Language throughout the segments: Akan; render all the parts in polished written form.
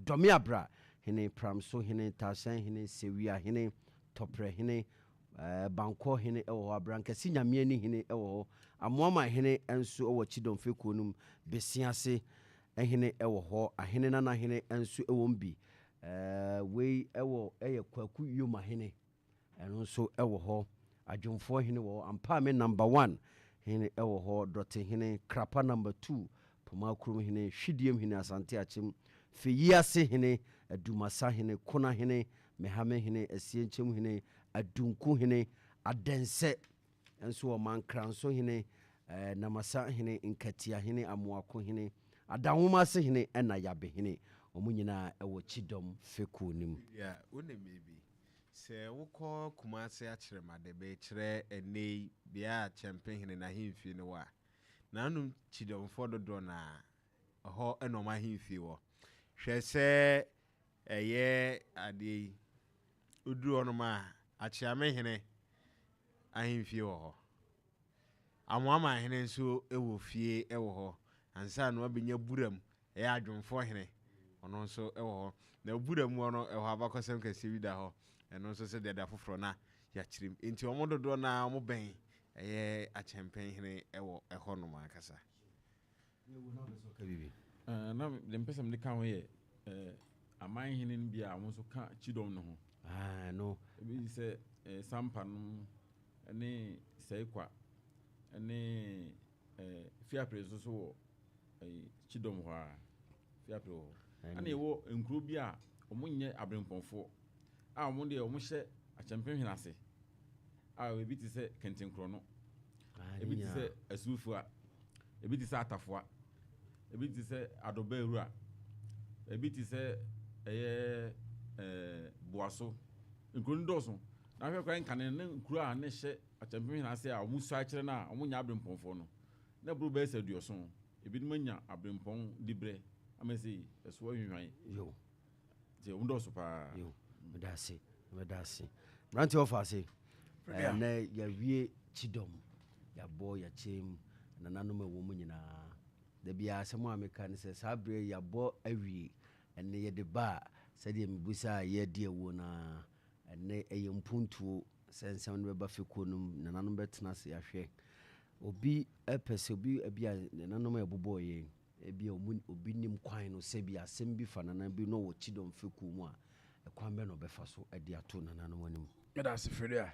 adome abra hene Pramso hene Tasan hene Sewia hene Topre hene Banko hene ewo abrankasi nyame ani hene ewo amoama hene enso ewo Kyidom Fekuo num besiase hene ewo ho ahene nana hene enso ewo mbi we ewo Kwaku Yoma hene eno nso ewo ho adwumfo hene wo ampa me number 1 hene ewo ho dote hene krapa number 2 poma krum hene hwidiem hene asante achim feyiase hene adumasa hene kona hene mehame hene asienchem hene adunku hene adense enso o mankranso hene namasa hene nkatia hene amoako hene adanwoma se hene ena yabe hene omunyina ewo Kyidom Fekuo nim yeah one maybe se wokọ Kumase akyere madebe kyere enei bia champion hene na himfie ne wa na anu Kyidom fododo na ho enoma himfie wo hwe se eye ade uduru onoma akyame hene ahimfie wo ho amwama hene nso ewo fie ewo ho ansa no abenya buram eye adwomfo hene ono nso ewo ho na buram ono ewo abakosem kase wi da ho eno nso se deda foforo na ya kirim enti omododo na omo ben eye a champion hene ewo eho no makasa na dem pesem de kan ho ye aman hene bia wo nso ka Kyidom no ho no ebi se sampa no ene seikwa ene fiapre so wo Kyidom ho a fiapre ho ana ewo enkuro bia omunye abrempɔnfo a omo de omo hye akyempen hwenase a ebi ti se kentenkro no ebi ti se asufua ebi ti se atafua ebi ti se adobaru a ebi ti se boaso nkuro ndoso na hwe kwa nkane ne nkuro a ne hye akyempen hwenase a omo su akyere na omo nya abrempɔnfo no na buru be se duoso ebi dum nya abrempɔn dibre amesi eso hwenhwan yo je ndoso pa yo medase branti ofase na ya wie Kyidom ya bo ya chem na nanom ewo mu nyina da bia asemo ameka ne se sabre ya bo awie ene ye de ba sade mebusa ye de ewo na ene eyempuntuo sensem ne beba Fekuo num na nanom betena se ahwe obi epese obi abia nanom ebobo ye ebia obi nim kwan no se bia asem bi fa nanan bi no wo Kyidom Fekuo mu a kwambe no befa so ade ato nananom anim medase Fredia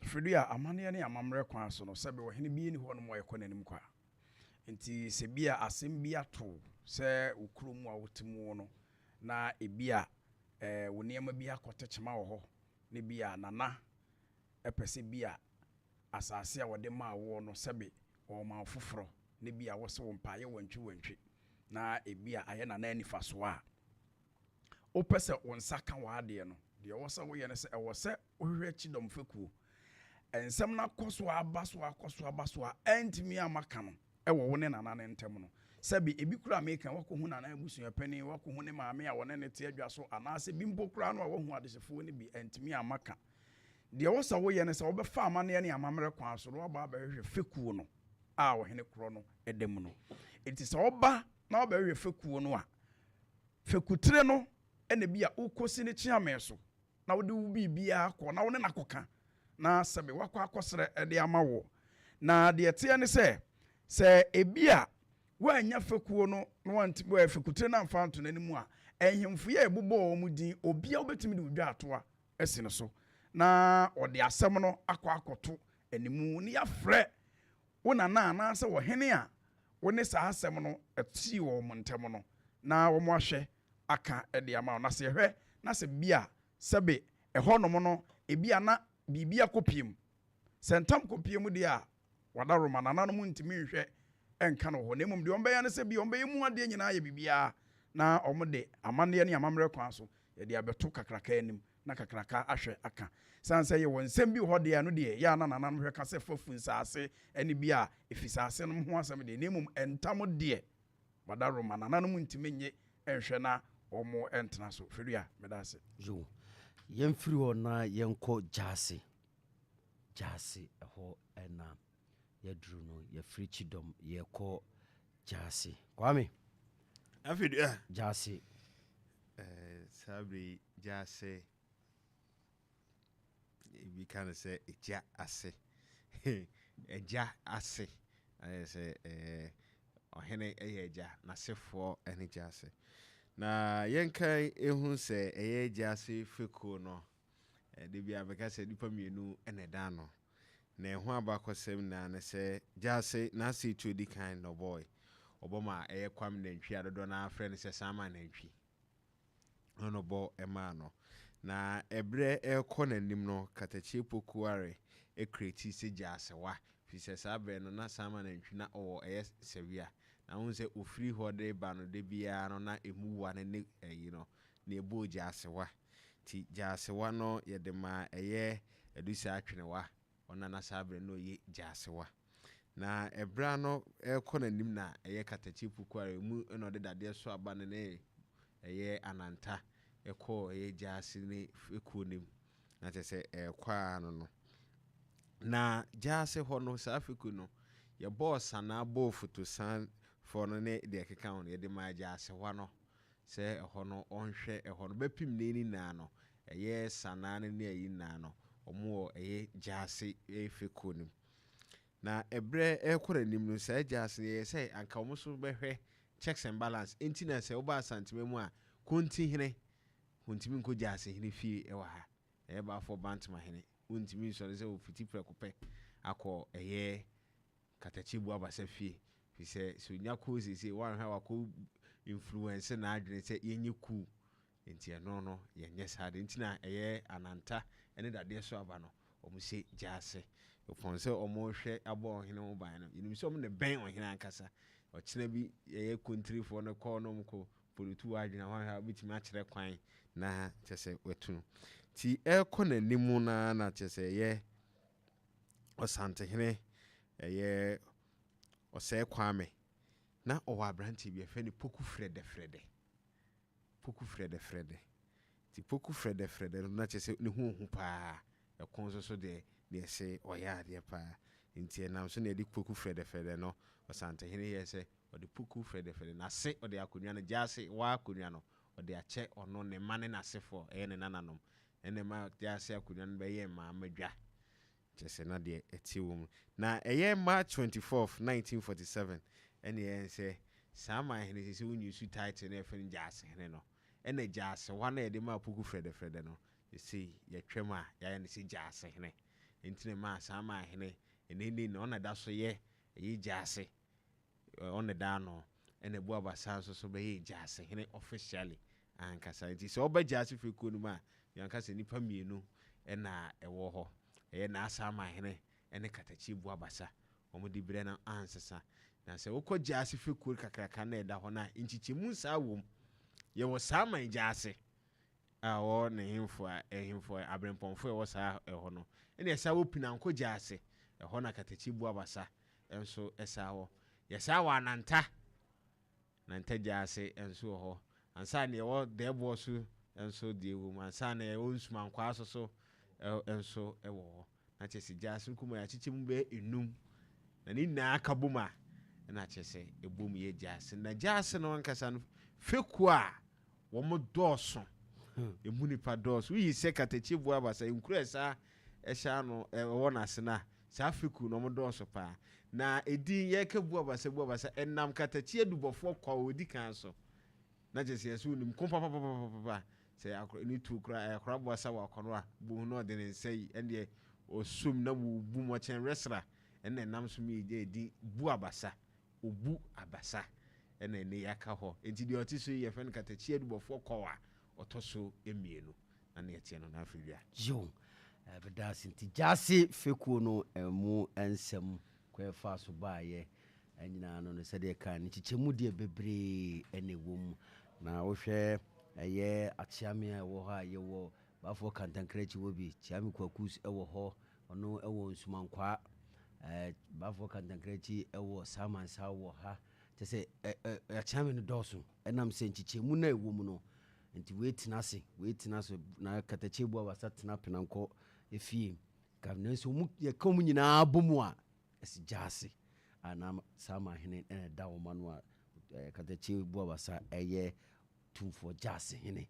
Fredia amane ne amamre kwan so no sebe wo hene bi ni ho no mo yekɔ nanim kwa nti se bia asem bi ato se ukrom a wotemu no na ebia wo niam bi akotechema wo ho ne bia nana epese bia asase a wode ma wo no sebe o ma foforo ne bia wo se wo mpaye wantwi na ebia aye nana anifa so a opese wonsa ka waade no de wosa wo ye ne se ewo se ohwe Kyidom Fekuo ensem na koso abaso a entimi amaka no ewo wo ne nana ne ntem no sebi ebi kura meka wakohu nana abusua pani wakohu ne maame a wone ne te adwa so anase bimpo kura no a wahu adesefo ne bi entimi amaka de wosa wo ye ne se wo be fa amane ne amamre kwan so no ba hwe Fekuo no a wo hene kro no edem no enti se oba na wo ba hwe Fekuo no a Fekutre no ene bia ukosi ne chiame so na wode wo bibia akọ na wone nakoka na sebe wakọ akosere ede amawo na de tie ne se ebia wanya Fekuo no no wanti bo Fekutre na mfanto nanimu a ehemfo ye ebubo wo mudin obia obetimi de udwa atoa esine so na ode asem no akọ akoto animu ne ya frɛ wona na se wo hene a wone sa asem no eti wo montem no na wo mo ahwɛ aka ede ama na se hwɛ na se bia sebe ehonom no ebia na bibia kopiem sentam kopiem de a wada roma nananom ntimi nhwɛ enka no ho nemum de ombeya ne se bia ombeya mu ade nyina ye bibia na omde amane ne amamre kwan so ye de abeto kakraka anim na kakraka ahwɛ aka sanse ye wonsem bi ho de no de ya na nananom hwɛ ka se fafun saase ene bia efisase no ho asem de nemum entam de wada roma nananom ntimi nye enhwɛ na omo entena so Fredia medase yo yemfiri ho na yenko jase ho ena yedru no yefiri Kyidom yeko jase kwame Fredia jase Sabri Jase. We kind of say ja ase. Ja ase. I say ɔhene ɛyɛ agya n'asefoɔ ɛne gya ase na yɛnka ehu sɛ ɛyɛ gya ase Fekuo no de bi abɛka sɛ nipa mmienu ɛna ɛda no na ɛho abakɔsɛm na ne sɛ gya ase n'ase tu di kan no boy ɔbɔma ɛyɛ kwam nantwi adodo na afrɛ ne sɛ sama nantwi ɔno bɔ ɛma no na ɛbrɛ ɛkɔ n'anim no katakye pokuare ekreti sɛ gya ase wa fi sɛ saa bɛn no na sama nantwi na ɔwɔ ɛyɛ sɛwia na ho sɛ ofiri hɔ de ba no de biara no na emu wa ne ɛyi no na ebo gya ase wa ti gya ase wa no yɛde ma ɛyɛ edusa atwenewa ɔna na saa bɛn no yɛ gya ase wa na ɛbra no ɛkɔ n'anim na ɛyɛ katakye pokuare mu ɛna ɔde dadeɛ so aba ne ne ɛyɛ ananta ɛkɔ ɛyɛ gya ase ne Fekuo nim na kyerɛ sɛ ɛkɔ no na gya ase hɔ no saa Fekuo no yɛbɔɔ sanaa bɔɔ fotosan fɔ no ne deɛ keka ho no yɛde ma gya ase hɔ no sɛ ɛhɔ no ɔnhwɛ ɛhɔ no bɛpim ne nyinaa no ɛyɛ sanaa no ne ayi nyinaa no ɔmo wɔ ɛyɛ gya ase Fekuo nim na ɛbrɛ ɛkɔ n'anim no saa gya ase yɛ sɛ anka ɔmo so bɛhwɛ checks and balance enti na sɛ woba asantema mu a konti hene wontimi nkɔ gya ase hene fie ɛwɔ ha ɛyɛ baafo bantama hene wontimi nsɔre sɛ ofiti prɛko pɛ akɔ ɛyɛ katakye bu abasa fie fi sɛ so nya ko sese wan ha wako influence na adwene sɛ yenye ku enti ɛno no yenye sade enti na ɛyɛ ananta ɛne dadeɛ so aba no ɔmo se gya ase opon sɛ ɔmo hwɛ abɔ ɔhene ho ban no yinim sɛ ɔmo ne bɛn ɔhene ankasa ɔkyena bi ɛyɛ kontrifo no kɔ no mko politu adwene ho ha bitimi akyerɛ kwan na kyerɛ sɛ wetu ti ɛkɔ n'anim na kyerɛ sɛ ɛyɛ ɔsantehene ɛyɛ ɔsɛe kwame na ɔwɔ abrante bi ɛfɛ ne poku frɛdɛfrɛdɛ ti poku frɛdɛfrɛdɛ no na kyerɛ sɛ ne ho paa ɛkɔn so deɛ ne ɛsɛ ɔyɛ adeɛ paa nti ɛnam so na ɛde poku frɛdɛfrɛdɛ no ɔsantehene yɛ sɛ ɔde poku frɛdɛfrɛdɛ na se ɔde akonnwa no gya ase wa akonnwa no ɔde akyɛ ɔno ne ma ne n'asefoɔ ɛyɛ ne nananom ɛne ma gya ase akonnwa no bɛyɛ maamadwa kyerɛ na deɛ ɛte wɔ mu na ɛyɛ March 24th 1947 ɛne yɛn sɛ saa ma hene sɛ wonyi su title na ɛfɛ no gya ase hene no ɛna gya ase wa na yɛde ma poku frɛdɛfrɛdɛ no yɛsɛ yɛtwam a yɛayɛ ne sɛ gya ase hene enti ne ma saa ma hene ɛnɛni na ɔna da so yɛ ɛyɛ gya ase ɔna da no ɛna bu abasa nso so bɛyɛ gya ase hene officially ankasa nti sɛ ɔba gya ase Fekuo no mu a yɛnkasa nipa mmienu ɛna ɛwɔ hɔ ɛyɛ na asa ama hene ɛne katakye bu abasa ɔmo de brɛ na ansesa na sɛ wokɔ gya ase Fekuo kakraka na ɛda hɔ na nkyikyɛmu saa wom yɛwɔ saa man gya ase a wɔ ne hemfo abrempɔmfo ɛwɔ saa ɛhɔ no ɛne ɛsa wɔ Pinanko gya ase ɛhɔ na katakye bu abasa ɛnso ɛsa hɔ yɛsa wɔ Ananta gya ase ɛnso wɔ hɔ ansa ne ɛwɔ Dɛɛboɔ so ɛnso deɛ wɔ mu ansa ne ɛwɔ Nsumankwaa so ɛnso ɛwɔ hɔ na kyerɛ sɛ gya ase nkuma yɛakyekyɛ mu bɛyɛ enum na ne nyinaa ka bom a ɛna kyerɛ sɛ ɛbom yɛ gya ase na gya ase no ankasa no Fekuo a wɔn dɔɔso emu nipa dɔɔso woyi sɛ katakye bu abasa nkura ɛsa ɛhyɛ ano ɛwɔ n'ase na saa Fekuo no wɔn dɔɔso paa na edin yɛka bu abasa ɛnam katakye adubɔfoɔ kɔ wɔdi kan so na kyerɛ sɛ yɛsɛ onim ko papapapa sɛ akora ne tu kora akora bo asa wa akɔno a bo no de ne nsa yi ɛne osum na wo bu mo kyɛn resra ɛna nam so mi de di bu abasa obu abasa ɛna ne yaka hɔ enti de ɔte so yɛ fɛn katakye adubɔfoɔ kɔ a ɔtɔ so emienu na ne yɛte no na afia yo bɛda sinti gya ase Fekuo no mu nsɛm kɔɛfa so baayɛ ɛnyina no sɛ deɛ ka ne kyikyɛmu deɛ bebree ɛne wɔ mu na wohwɛ ɛyɛ akyeame a ɛwɔ hɔ a yɛwɔ baafo kantankrakyi wɔ bi kyeame kwakus ɛwɔ hɔ ɔno ɛwɔ Nsumankwaa baafo kantankrakyi ɛwɔ Samansa wɔ ha kyɛ sɛ akyeame no dɔɔso ɛnam sɛ nkyikyɛmu no ɛwɔ mu no nti weetena ase na katakye bu abasa tena Pinanko efie nanso mu yɛka mu nyinaa bɔ mu a ɛsi gya ase ana saa ma hene ɛna da wɔn ano a katakye bu abasa ɛyɛ tumfoɔ gya ase hene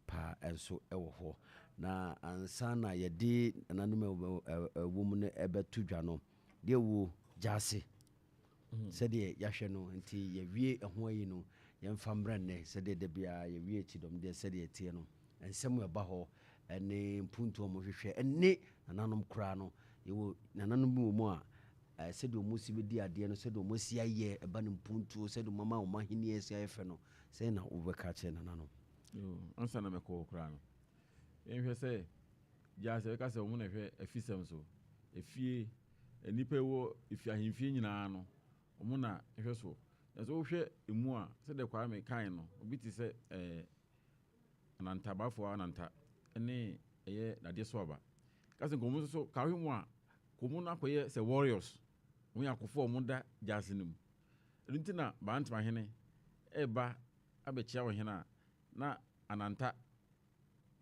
paa ɛnso ɛwɔ hɔ na ansa na yɛde nanom ɛwɔ mu no ɛbɛto dwa no deɛ wo gyase sɛdeɛ yɛahwɛ no nti yɛwie ɛho ayi no yɛmfa mmerɛ nnɛ sɛdeɛ da biara yɛwie Kyidom deɛ sɛdeɛ ɛteɛ no ɛnsɛm ɛba hɔ ɛne mpuntu ɔmo hwehwɛ ɛne nananom koraa no yɛwɔ nananom bi wɔ mu a sɛdeɛ ɔmo si bɛdi adeɛ no sɛdeɛ ɔmo si ayɛ ɛba no mpuntuo sɛdeɛ ɔmo ama ɔmo ahenni asi ayɛ fɛ no sɛn na wobɛka kyerɛ nananom ansa na mɛkɔ koraa no yɛnhwɛ sɛ gyaa sɛ bɛka sɛ ɔmo na hwɛ afisɛm so efie nnipa wɔ efi ahemfie nyinaa no ɔmo na hwɛ so na sɛ wohwɛ emu a sɛdeɛ kwaa me kan no obi te sɛ anantabafoɔ ananta ne ɛyɛ nadeɛ so aba kasɛ nkɔmɔ nso so kawe mu a kɔmɔ no akɔyɛ sɛ warriors ɔmo yɛ akɔfoɔ ɔmo da gyaase no mu ɛno nti na Bantama hene ɛba abɛkyia wɔ hene a na ananta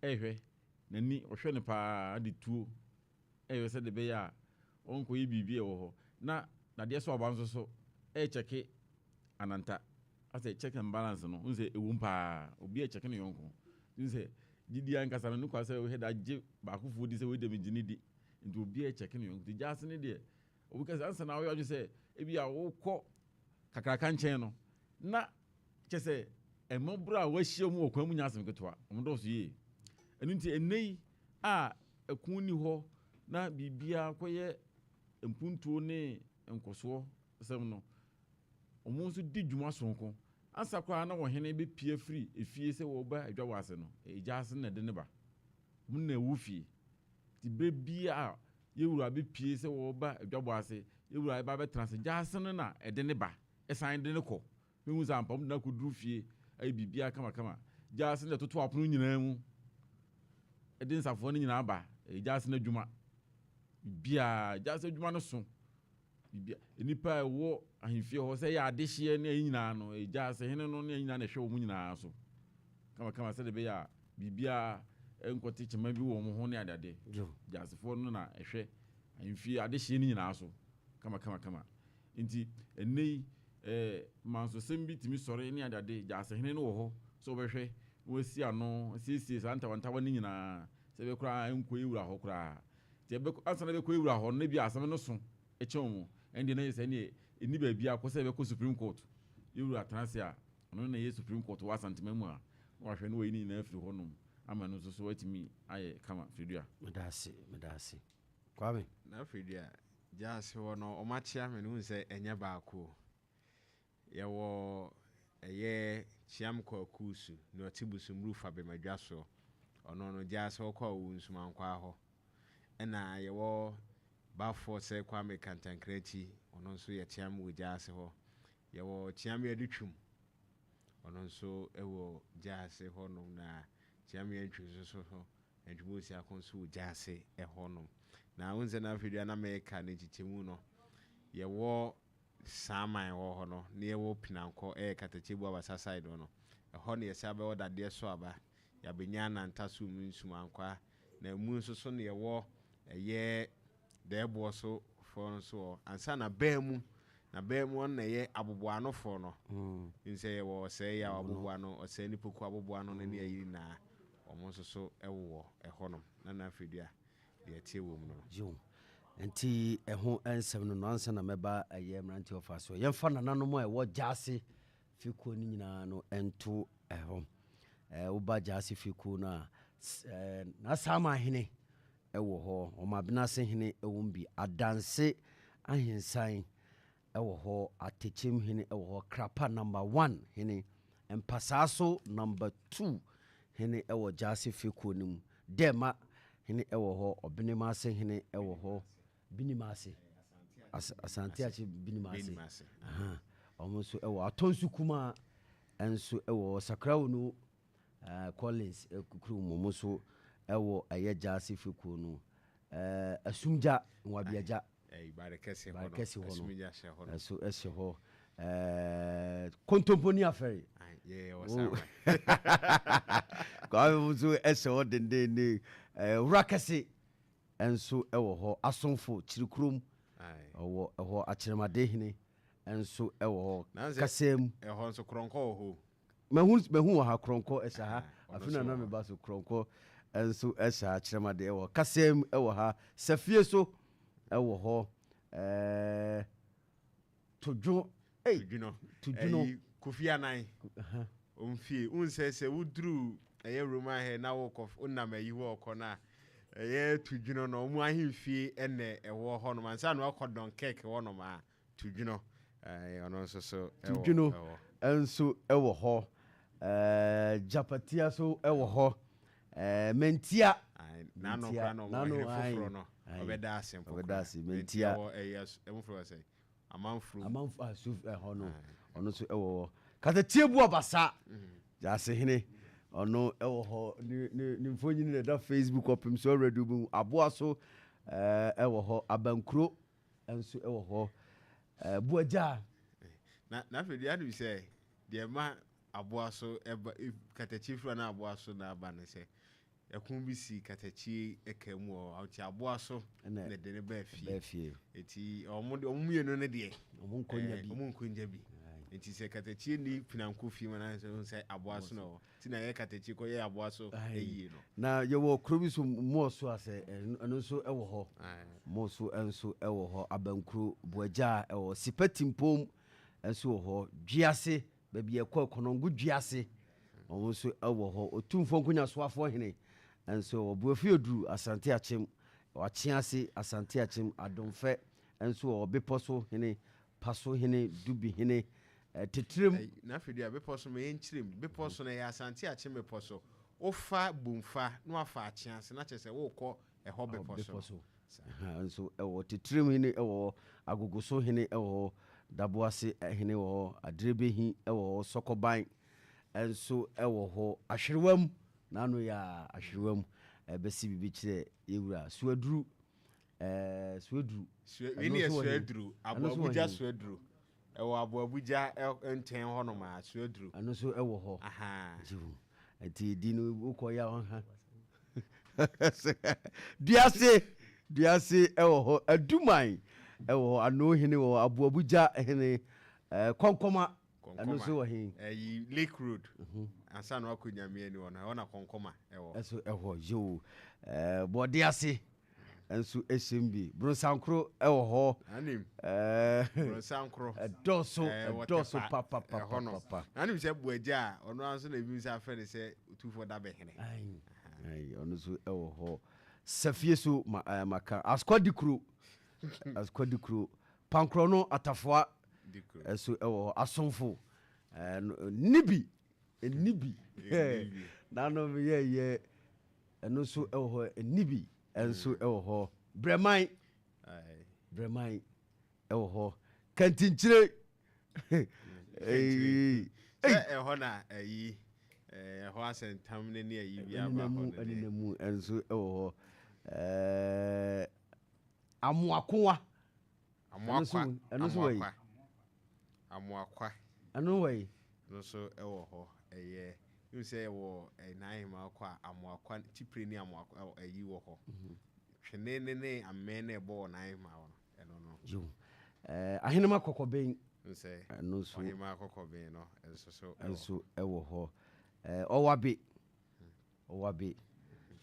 ɛhwɛ n'ani ɔhwɛ no paa de tuo ɛhwɛ sɛ de bɛyɛ a ɔnkɔyɛ biribi ɛwɔ hɔ na nadeɛ so aba nso so ɛkyɛke ananta asɛ check and balance no nsɛ ɛwɔ paa obi ɛkyɛke no yɔnko nsɛ gidi ankasa no nokwa sɛ wohɛ da gye baakofoɔ di sɛ woyɛ dɛm gyini di nti obi ɛkyɛke no yɔnko nti gyaase ne deɛ obi ka sɛ ansa na woyɛ adwe sɛ ebi a wokɔ kakraka nkyɛn no na kyɛ sɛ ɛmɔborɔ a wahyia mu wɔ kwan mu nya asɛm ketewa ɔmo dɔɔso yie ɛno nti ɛnɛ yi a ɛko ni hɔ na biribiara kɔyɛ mpuntuo ne nkɔsoɔ sɛm no ɔmo nso di dwuma sonko ansa koraa na wɔhene bɛpie firi efie sɛ wɔba adwa wɔ ase no gyaase na de ne ba ɔmo na ɛwɔ fie ti bere bia a yɛwura bɛpie sɛ wɔba adwa wɔ ase yɛwura ɛba bɛtena ase gyaase no na ɛde ne ba ɛsan de ne kɔ mehu sɛ ampa ɔmo na kɔduru fie ayɛ biribiara kamakama gyaase na ɛtoto apono nyinaa mu ɛde nsafoɔ no nyinaa ba gyaase no adwuma biribiara gyaase adwuma no so nipa ɛwɔ ahemfie hɔ sɛ yɛ adehyeɛ ne ayi nyinaa no gyaase hene no ne ayi nyinaa na ɛhwɛ wɔn nyinaa so kamakama sɛdeɛ bɛyɛ a biribiara nkɔte kyema bi wɔ wɔn ho ne adeade gyaasefoɔ no na ɛhwɛ ahemfie adehyeɛ no nyinaa so kamakama nti ɛnɛ yi mansosɛm bi tumi sɔre ne adeade gyaase hene no wɔ hɔ sɛ wɔbɛhwɛ wɔasi ano asiesie saa ntawantawa no nyinaa sɛ bɛkoraa nkɔ ewura hɔ koraa nti ansa na bɛkɔ ewura hɔ no na bi asɛm no so ɛkyɛ wɔn ɛnde na yɛ sɛ ne ɛni baabi akɔ sɛ bɛkɔ supreme court yɛwura atenase a ɔno na yɛ supreme court wɔ asantema mu a wɔahwɛ no wɔyi ne nyinaa firi hɔnom ama no nso so watumi ayɛ kama firidua medase Kwame na firidua gyaase hɔ no ɔmakyea me no hu sɛ ɛnyɛ baako yɛwɔ ɛyɛ kyiam kwakuusu na ɔte busumru fa bɛmadwa soɔ ɔno no gyaase hɔ kɔ a ɔwɔ nsumankwa hɔ ɛna yɛwɔ bafoɔ sɛ Kwame Kantankrachi ɔno nso yɛ kyiam wɔ gyaase hɔ yɛwɔ kyiam yɛde twum ɔno nso ɛwɔ gyaase hɔ nom na kyiam yɛntwi nso so hɔ adwumosi akɔ nso wɔ gyaase ɛhɔ nom na wo nsɛ na afidua na mɛka ne kyikyɛmu no yɛwɔ Saman wɔ hɔ no ne yɛwɔ Pinankɔ Katakyebu abasa side no ɛhɔ ne yɛsɛ abɛwɔ dadeɛ so aba yɛabɛnya nanta so mu nsumankwa na mu nso so ne yɛwɔ ɛyɛ dɛɛboɔ so fɔ nso ansa na bɛɛmu na bɛɛmu na yɛ aboboano fɔ no nsɛ yɛwɔ ɔsɛe yɛ aboboano ɔsɛe ne poku aboboano ne ne ayi na ɔmo nso so ɛwɔ ɛhɔ no na afidua deɛ tie wɔ mu no nti ɛho ɛnsɛm no no ansa na mɛba ɛyɛ mmerante ɔfa so yɛmfa nananom a ɛwɔ gyaase Fekuo no nyinaa no ɛnto ɛhɔ woba gyaase Fekuo no a na Saman hene ɛwɔ hɔ ɔmabenase hene ɛwɔ bi adanse ahensan ɛwɔ hɔ atekyem hene ɛwɔ hɔ Krapa number 1 hene mpasaa so number 2 hene ɛwɔ gyaase Fekuo no mu dɛma hene ɛwɔ hɔ ɔbenemase hene ɛwɔ hɔ binimase asante akyi binimase ɔmo nso ɛwɔ atonsu kuma ɛnso ɛwɔ Sakrawo no Collins kukuru mu nso ɛwɔ ɛyɛ gyaase Fekuo no asumgya nwabiagya barekɛse hɔ no ɛso ɛhyɛ hɔ kontomponi afɛre Kwame nso ɛhyɛ hɔ dendenne wurakɛse ɛnso ɛwɔ hɔ asomfo kyirikurom ɛwɔ ɛhɔ akyerɛmade hene ɛnso ɛwɔ hɔ kasɛm ɛhɔ nso kronkɔ wɔ hɔ mehu ha kronko ɛhyɛ ha afina na me ba so kronko enso ɛhyɛ ha kyerɛma de ɛwɔ kasem ɛwɔ ha safie so ɛwɔ hɔ todwo tudwuno kofi anan omfie unsese wudru ɛyɛ roma he na wo unam ayi wo kɔna ɛyɛ tudwuno no mu ahemfie ɛnɛ ɛwɔ hɔ no mansa no akɔdɔn cake wɔ no ma tudwuno ɔno nso so tudwuno enso ɛwɔ hɔ japatia so ɛwɔ hɔ mentia nano foforo no obeda simple mentia emfro say amanfro asuf ɛhɔ no ɔno so ɛwɔ katatie bu abasa jase hene ɔno ɛwɔ hɔ ne mfonyini na da Facebook Opemsuo radio bu aboa so ɛwɔ hɔ abankuro enso ɛwɔ hɔ buaja na fedi adu say de ma aboa so katachi fro na aboa so na aba ne say ekun bi si katachi ekamu o ati aboa so na de ne ba fie eti omu yenu ne de omu nkonja bi eti se katachi ni pinanko fie mana say aboa so no ti na ye katachi ko ye aboa so eyi no na ye wo krobi so mo so ase eno so ewo ho mo so enso ewo ho abankuro buaja ewo sipatimpom enso wo ho duase ba bi ekọ konongu duase owo so ewo ho otumfo nkonya so afo hene enso obuafi oduru asante achem wachiase asante achem adomfe enso obepo so hene paso hene dubi hene tetrem na fedi abepo so me enchirem bepo so na ya asante achem bepo so ofa bomfa no afa achiase na chese wo kọ eho bepo so enso ewo tetrem hene ewo agogoso hene ewo daboase hene ewo adrebehi ewo sokoban enso ewo ho ahwerewam nanu ya ahwerewam besi bibi kire yewura suaduru suaduru abuja suaduru ewo abuja enten ho no ma suaduru anu so ewo ho aha enti dinu ukoya ha duase ewo ho aduman ewo ano hene wo abuja hene konkoma anu so wahin Lake Road ansa no akonyame ni wona ona konkoma ewo eso ewo yo bodiase enso SMB bronsankro ewo ho anim bronsankro doso papa anim se buaja ono anso na bi se afere se tufo da be hene ai ono so ewo ho safie so maka askodikro pankro no atafoa eso ewo asonfo nibi nano ye eno so ewo ho nibi enso ewo ho bremai ewo ho kantinchire eho na ayi eho asentam ne ne ayi bia ba ho ne mu enso ewo ho amuakoa eno so wai amuakwa eno wai no so ewo ho you say ewo nine ma kwa amuakwa tipre ni amuakwa ayi wo ho hwene ne amene ebo nine ma wo eno no yo ahenema kokoben say eno so ahenema kokoben no enso ewo ho owabe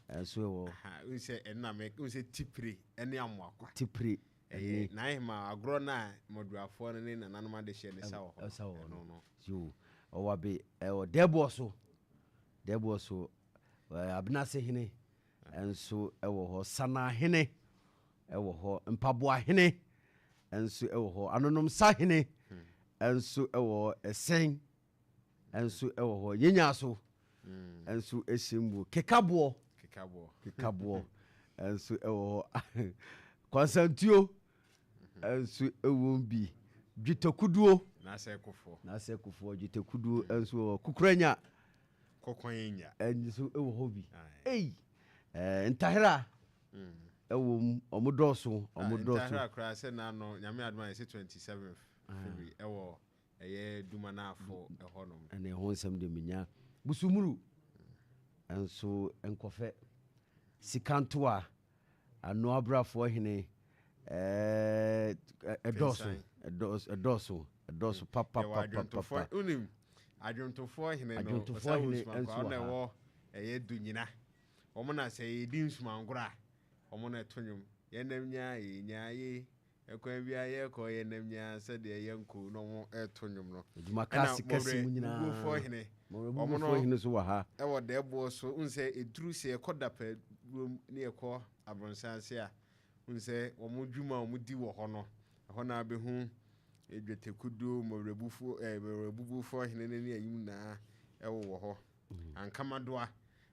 enso ewo you say enna you say tipre ene amuakwa tipre nine ma agro na moduafo ne nananoma de hye ne sa wo no yo owabe debo so abnase hene enso ewo ho sana hene ewo ho mpaboa hene enso ewo ho anonom sa hene enso ewo esen enso ewo ho yenya so enso esimbu kekabo enso ewo konsantio enso ewo bi dwitakuduo na se kofo dwitakuduo enso kukuranya enso ewo ho bi ntahira ewo omodoso ntahira kra se na no nyame adman se 27th February ewo duma na afo ehonom ene ho nsem de menya busumuru enso enkofe sikantoa ano abrafo hene edoso papa unim adwontofoɔ hene no adwontofoɔ hene nso na ɛwɔ ɛyɛ dunyina ɔmo na sɛ yɛdi nsumangoro a ɔmo na ɛto nwom yɛnam nyaa yɛnyaayɛ ɛkwan bi a yɛkɔ yɛnam nyaa sɛdeɛ yɛnko na ɔmo ɛto nwom no adwuma kasi mu nyinaa bubufoɔ hene ɔmo no hene so wɔ ha ɛwɔ dɛɛboɔ so nsɛ ɛduru sɛ yɛkɔ dapɛ ne yɛkɔ abronsanse a nsɛ ɔmo dwuma a ɔmo di wɔ hɔ no ɛhɔ na abɛhu edwetekudo mɔwurabubufoɔ hene ne ayim na ɛwɔ wɔ hɔ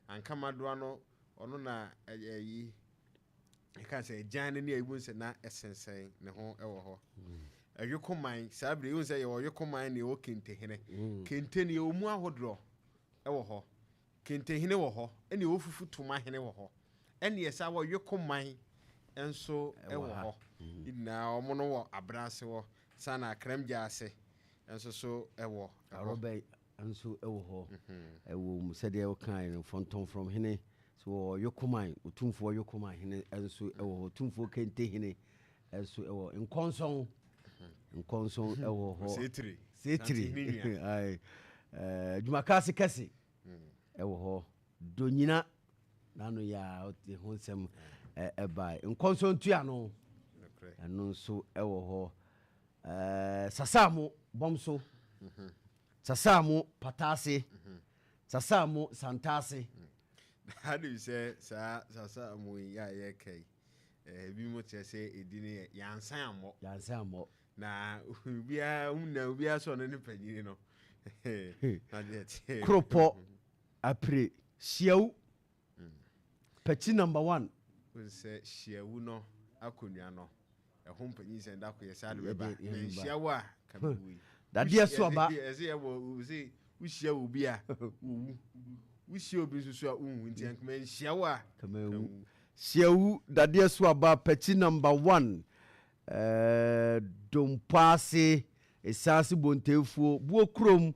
ankamadoa no ɔno na ɛyi ɛka sɛ agyan ne ayim nsɛ na ɛsensɛn ne ho ɛwɔ hɔ ɛyokoman saa bere yɛhu sɛ yɛwɔ yokoman ne yɛwɔ kentehene kente ne yɛwɔ mu ahodorɔ ɛwɔ hɔ kentehene wɔ hɔ ɛne yɛwɔ fufu toma hene wɔ hɔ ɛne yɛsa wɔ yokoman nso ɛwɔ hɔ nyinaa ɔmo no wɔ abrase wɔ sana akram gyase nso so ɛwɔ arɔbɛ nso ɛwɔ hɔ ɛwɔ mu sɛdeɛ wɔkan no fɔntɔn from hene so yokoman otumfoɔ yokoman hene nso ɛwɔ hɔ otumfoɔ kente hene nso ɛwɔ nkɔnson ɛwɔ hɔ setiri ai dwumakase kɛse ɛwɔ hɔ donyina nano ya ɔte ho nsɛm ɛba nkɔnson tua no ɛno nso ɛwɔ hɔ Sasamo Bomso, Sasamo Patase, Sasamo Santase. How do you say, Sasamo Yake? Bimote say, Edini Yansamo. Now, we are so any penny, you know. Cropo, Apre, Shiau, Petit number 1. We say, Shiauno, Acuniano. Home pennies and that way, sad river. Shawa, that dear swabba, as I will say, we shall be a we shall be so men shower. Shau, that dear swabba, petit number 1. Don't pass a sassy bontefu, Buokrum,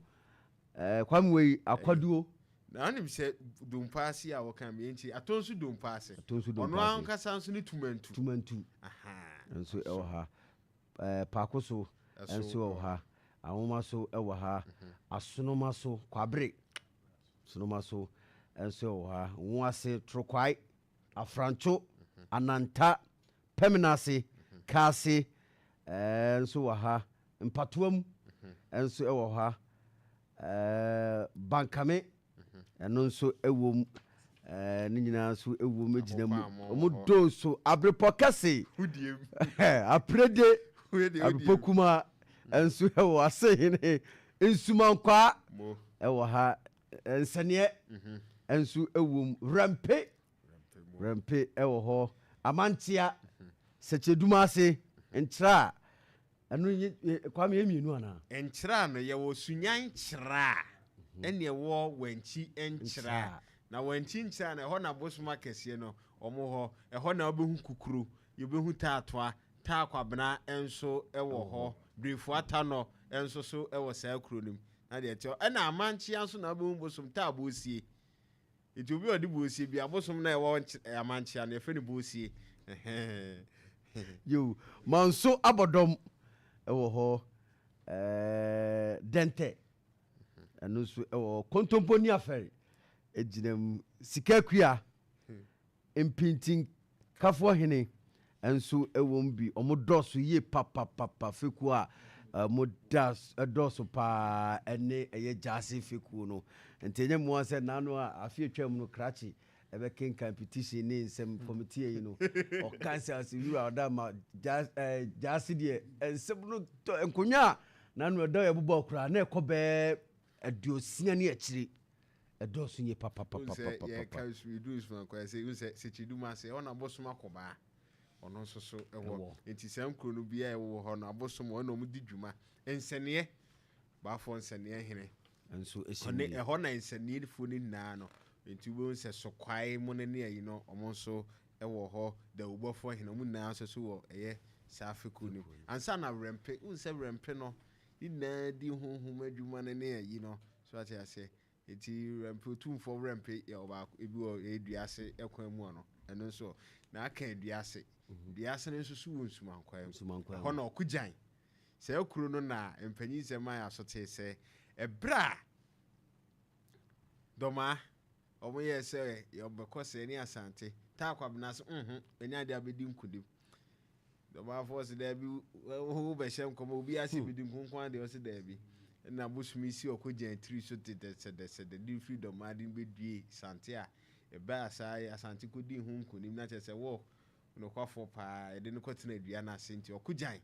Quamway, Aquaduo. Now, him said, don't pass here, or can be I told you don't pass it. I told you don't pass it. Only 2 men. Aha. And so ɛwɔ ha pakoso nso ɛwɔ ha ahoma so ɛwɔ ha asonoma so kwabre sonoma so nso ɛwɔ ha nwase trokwai afrancho ananta peminase kase nso wɔ ha mpatoam nso ɛwɔ ha bankame ɛno nso ɛwɔ mu ne nyinaa nso ɛwɔ mu gyina mu ɔmo dooso abrepɔ kɛse aprede abrepɔ kuma nso ɛwɔ asehene nsumankwa ɛwɔ ha nsɛneɛ nso ɛwɔ mu rempe ɛwɔ hɔ amantia sɛkyɛduma ase nkyerɛ ɛno kwame yɛmienu anaa nkyerɛ no yɛwɔ sunyan kyerɛ ɛne ɛwɔ wankyi nkyerɛ na wankyi nkyerɛ na ɛhɔ na bosoma kɛseɛ no ɔmo hɔ ɛhɔ na wobɛhu kukuru yɛbɛhu taatoa taakwabena nso ɛwɔ hɔ brefuata no nso so ɛwɔ saa kuro no mu na deɛ ɛte ɛna amankyea nso na wobɛhu bosom taa boosie ɛti obi ɔde boosie bi abosom na ɛwɔ amankyea no yɛfɛ no boosie yo manso abɔdɔm ɛwɔ hɔ dɛntɛ ɛno nso ɛwɔ kontomponi afɛre egyinam sika kuya mpintin kafoɔ hene nso ɛwɔ mu bi ɔmo dɔɔso yie papapapa fekuo a mo da dɔɔso paa ɛne ɛyɛ gyaase fekuo no nti ɛnyɛ mmoa sɛ nano a afi atwa mu no krakye ɛbɛkenkan petition ne nsɛm committee yi no ɔka sɛ asewura ɔda ma gyaase deɛ nsɛm no nkonnwa a nano ɛda yɛbobɔ koraa na ɛkɔ bɛɛ aduosia ne akyire ɛdɔɔso nye papapapapapa yɛ ka swidus for kwa sɛ you say Kyidom ase ɔna bosom akɔbaa ɔno nso so ɛwɔ enti sam kuro no bia ɛwɔ hɔ no abosom ɔna ɔmo di dwuma nsɛneɛ baafo nsɛneɛ hene nso ɔne ɛhɔ na nsɛneɛ fo ne nyinaa no enti wo nsɛ sokwae mo ne ayi no ɔmo nso ɛwɔ hɔ da ubɔfo hene ɔmo nyinaa nso so wɔ ɛyɛ saa fekuo no ansa na rempe wo nsɛ rempe no nyinaa di honhom adwuma ne ayi no so ate ase eti rempe tumfo rempe ya obaako ebi wo eduase ekwan mu ano eno nso na aka eduase duase no nso so won sumankwa ho na okugyan se akuro no na empanyi sema ya sote se ebra Doma omo ye se yobekọ se ni asante ta kwabena so enya dia bedi nkudim Doma force there bi wo be shem komo obi ase bedi nkonkwan de o se there bi na bosumi si okojan tri so de di freedom adin bedue sante a e ba asai asante ko di hu nkunim na chese wo no kwafo pa e de no kotena dua na asente okojan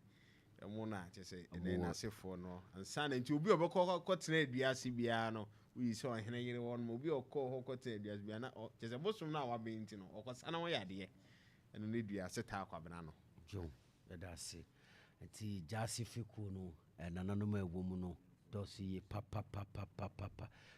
emo na chese e na asefo no ansa na nti obi obekọ kotena dua ase bia no we so ahene yire won mo bi okọ ho kotena dua bia na chese bosum na wa be nti no okosana wo yade eno ne dua seta akwabena no jo that's it nti Kyidom Fekuo no nananom ewomu no dosi pa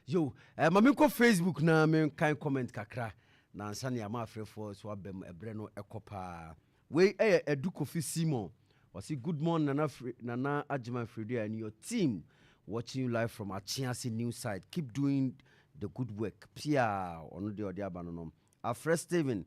yo mami ko Facebook na me kan comment kakra na ansa ne ama afrefo so abem ebre no ekopa we eduko fi Simon wasi good morning nana Ajima Fredia and your team watching you live from Achiasi news site keep doing the good work pia ono de ode abano no Afre Steven